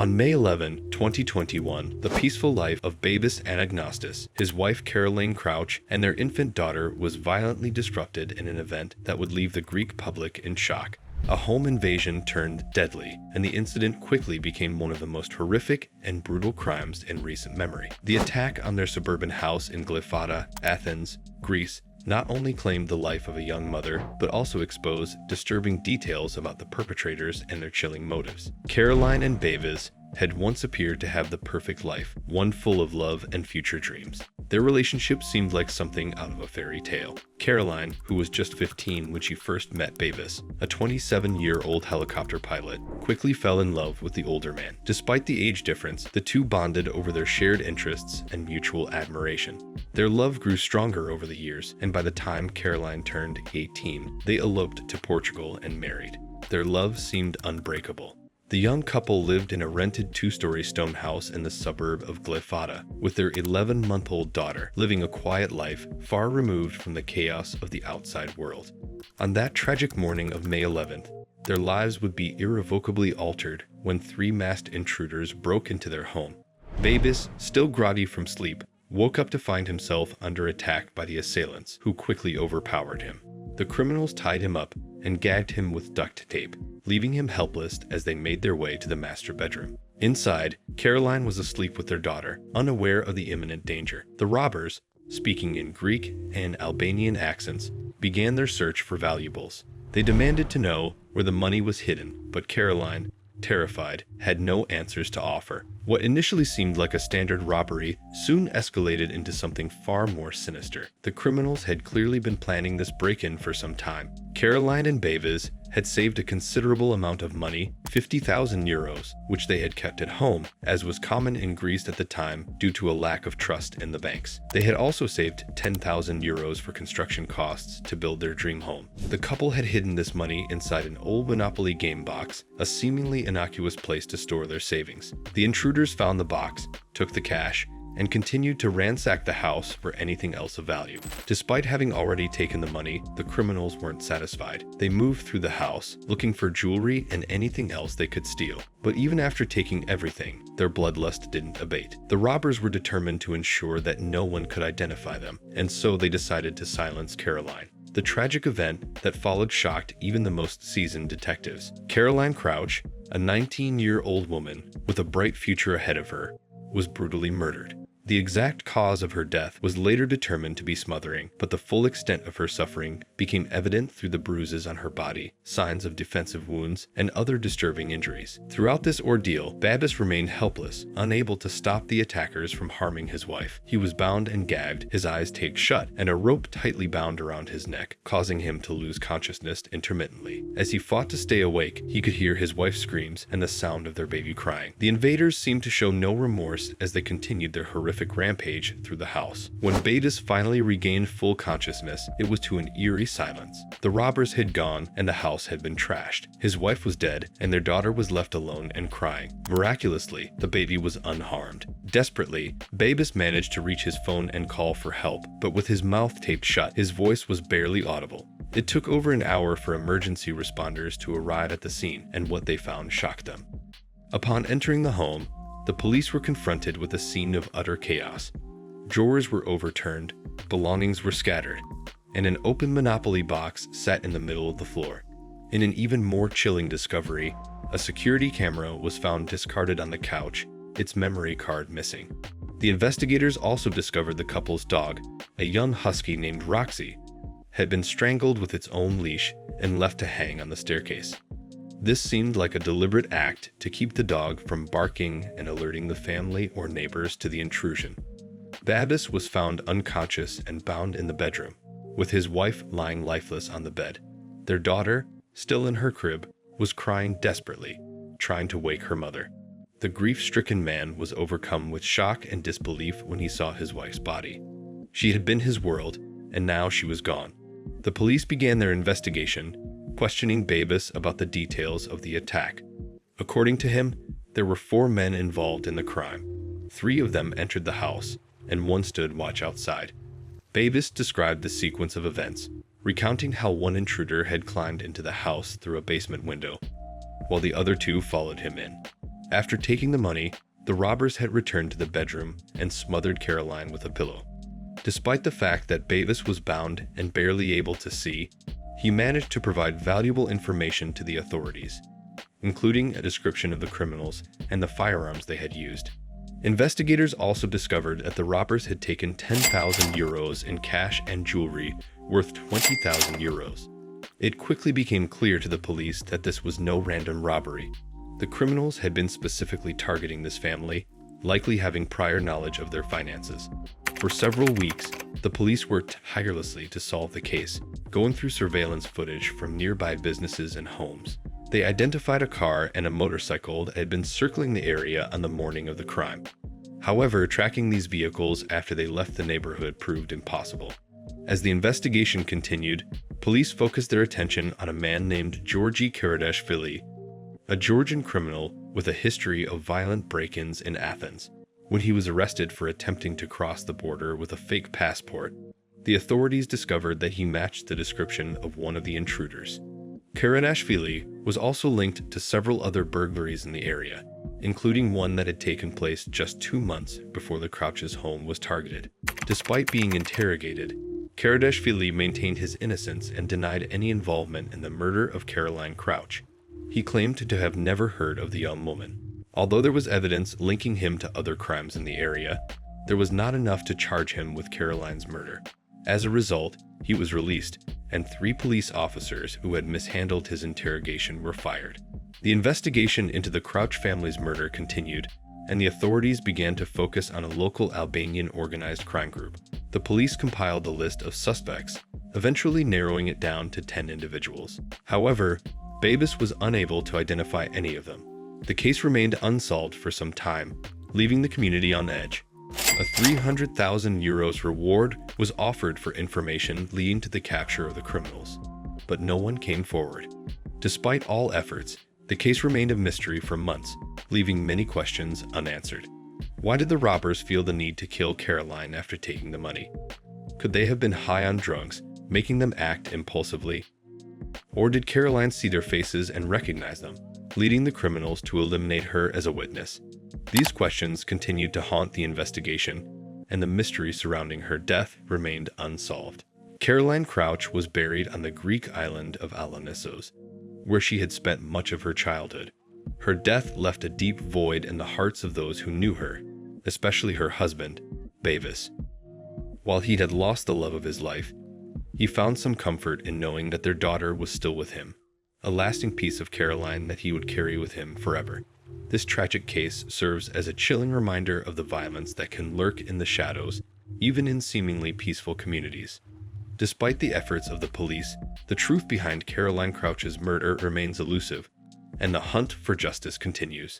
On May 11, 2021, the peaceful life of Babis Anagnostis, his wife Caroline Crouch, and their infant daughter was violently disrupted in an event that would leave the Greek public in shock. A home invasion turned deadly, and the incident quickly became one of the most horrific and brutal crimes in recent memory. The attack on their suburban house in Glyfada, Athens, Greece, not only claimed the life of a young mother, but also exposed disturbing details about the perpetrators and their chilling motives. Caroline and Babis had once appeared to have the perfect life, one full of love and future dreams. Their relationship seemed like something out of a fairy tale. Caroline, who was just 15 when she first met Babis, a 27-year-old helicopter pilot, quickly fell in love with the older man. Despite the age difference, the two bonded over their shared interests and mutual admiration. Their love grew stronger over the years, and by the time Caroline turned 18, they eloped to Portugal and married. Their love seemed unbreakable. The young couple lived in a rented 2-story stone house in the suburb of Glyfada, with their 11-month-old daughter, living a quiet life far removed from the chaos of the outside world. On that tragic morning of May 11th, their lives would be irrevocably altered when 3 masked intruders broke into their home. Babis, still groggy from sleep, woke up to find himself under attack by the assailants, who quickly overpowered him. The criminals tied him up and gagged him with duct tape, leaving him helpless as they made their way to the master bedroom. Inside, Caroline was asleep with their daughter, unaware of the imminent danger. The robbers, speaking in Greek and Albanian accents, began their search for valuables. They demanded to know where the money was hidden, but Caroline, terrified, had no answers to offer. What initially seemed like a standard robbery soon escalated into something far more sinister. The criminals had clearly been planning this break-in for some time. Caroline and Babis had saved a considerable amount of money, 50,000 euros, which they had kept at home, as was common in Greece at the time due to a lack of trust in the banks. They had also saved 10,000 euros for construction costs to build their dream home. The couple had hidden this money inside an old Monopoly game box, a seemingly innocuous place to store their savings. The intruders found the box, took the cash, and continued to ransack the house for anything else of value. Despite having already taken the money, the criminals weren't satisfied. They moved through the house, looking for jewelry and anything else they could steal. But even after taking everything, their bloodlust didn't abate. The robbers were determined to ensure that no one could identify them, and so they decided to silence Caroline. The tragic event that followed shocked even the most seasoned detectives. Caroline Crouch, a 19-year-old woman with a bright future ahead of her, was brutally murdered. The exact cause of her death was later determined to be smothering, but the full extent of her suffering became evident through the bruises on her body, signs of defensive wounds, and other disturbing injuries. Throughout this ordeal, Babis remained helpless, unable to stop the attackers from harming his wife. He was bound and gagged, his eyes taped shut, and a rope tightly bound around his neck, causing him to lose consciousness intermittently. As he fought to stay awake, he could hear his wife's screams and the sound of their baby crying. The invaders seemed to show no remorse as they continued their horrific rampage through the house. When Babis finally regained full consciousness, it was to an eerie silence. The robbers had gone and the house had been trashed. His wife was dead and their daughter was left alone and crying. Miraculously, the baby was unharmed. Desperately, Babis managed to reach his phone and call for help, but with his mouth taped shut, his voice was barely audible. It took over an hour for emergency responders to arrive at the scene, and what they found shocked them. Upon entering the home, the police were confronted with a scene of utter chaos. Drawers were overturned, belongings were scattered, and an open Monopoly box sat in the middle of the floor. In an even more chilling discovery, a security camera was found discarded on the couch, its memory card missing. The investigators also discovered the couple's dog, a young husky named Roxy, had been strangled with its own leash and left to hang on the staircase. This seemed like a deliberate act to keep the dog from barking and alerting the family or neighbors to the intrusion. Babis was found unconscious and bound in the bedroom, with his wife lying lifeless on the bed. Their daughter, still in her crib, was crying desperately, trying to wake her mother. The grief-stricken man was overcome with shock and disbelief when he saw his wife's body. She had been his world, and now she was gone. The police began their investigation, questioning Babis about the details of the attack. According to him, there were 4 men involved in the crime. 3 of them entered the house, and 1 stood watch outside. Babis described the sequence of events, recounting how one intruder had climbed into the house through a basement window, while the other 2 followed him in. After taking the money, the robbers had returned to the bedroom and smothered Caroline with a pillow. Despite the fact that Bavis was bound and barely able to see, he managed to provide valuable information to the authorities, including a description of the criminals and the firearms they had used. Investigators also discovered that the robbers had taken 10,000 euros in cash and jewelry worth 20,000 euros. It quickly became clear to the police that this was no random robbery. The criminals had been specifically targeting this family, likely having prior knowledge of their finances. For several weeks, the police worked tirelessly to solve the case, going through surveillance footage from nearby businesses and homes. They identified a car and a motorcycle that had been circling the area on the morning of the crime. However, tracking these vehicles after they left the neighborhood proved impossible. As the investigation continued, police focused their attention on a man named Georgi Karadashvili, a Georgian criminal with a history of violent break-ins in Athens. When he was arrested for attempting to cross the border with a fake passport, the authorities discovered that he matched the description of one of the intruders. Karadashvili was also linked to several other burglaries in the area, including one that had taken place just 2 months before the Crouch's home was targeted. Despite being interrogated, Karadashvili maintained his innocence and denied any involvement in the murder of Caroline Crouch. He claimed to have never heard of the young woman. Although there was evidence linking him to other crimes in the area, there was not enough to charge him with Caroline's murder. As a result, he was released, and 3 police officers who had mishandled his interrogation were fired. The investigation into the Crouch family's murder continued, and the authorities began to focus on a local Albanian organized crime group. The police compiled a list of suspects, eventually narrowing it down to 10 individuals. However, Bavis was unable to identify any of them. The case remained unsolved for some time, leaving the community on edge. A 300,000 euros reward was offered for information leading to the capture of the criminals, but no one came forward. Despite all efforts, the case remained a mystery for months, leaving many questions unanswered. Why did the robbers feel the need to kill Caroline after taking the money? Could they have been high on drugs, making them act impulsively? Or did Caroline see their faces and recognize them, leading the criminals to eliminate her as a witness? These questions continued to haunt the investigation, and the mystery surrounding her death remained unsolved. Caroline Crouch was buried on the Greek island of Alonissos, where she had spent much of her childhood. Her death left a deep void in the hearts of those who knew her, especially her husband, Bavis. While he had lost the love of his life, he found some comfort in knowing that their daughter was still with him, a lasting piece of Caroline that he would carry with him forever. This tragic case serves as a chilling reminder of the violence that can lurk in the shadows, even in seemingly peaceful communities. Despite the efforts of the police, the truth behind Caroline Crouch's murder remains elusive, and the hunt for justice continues.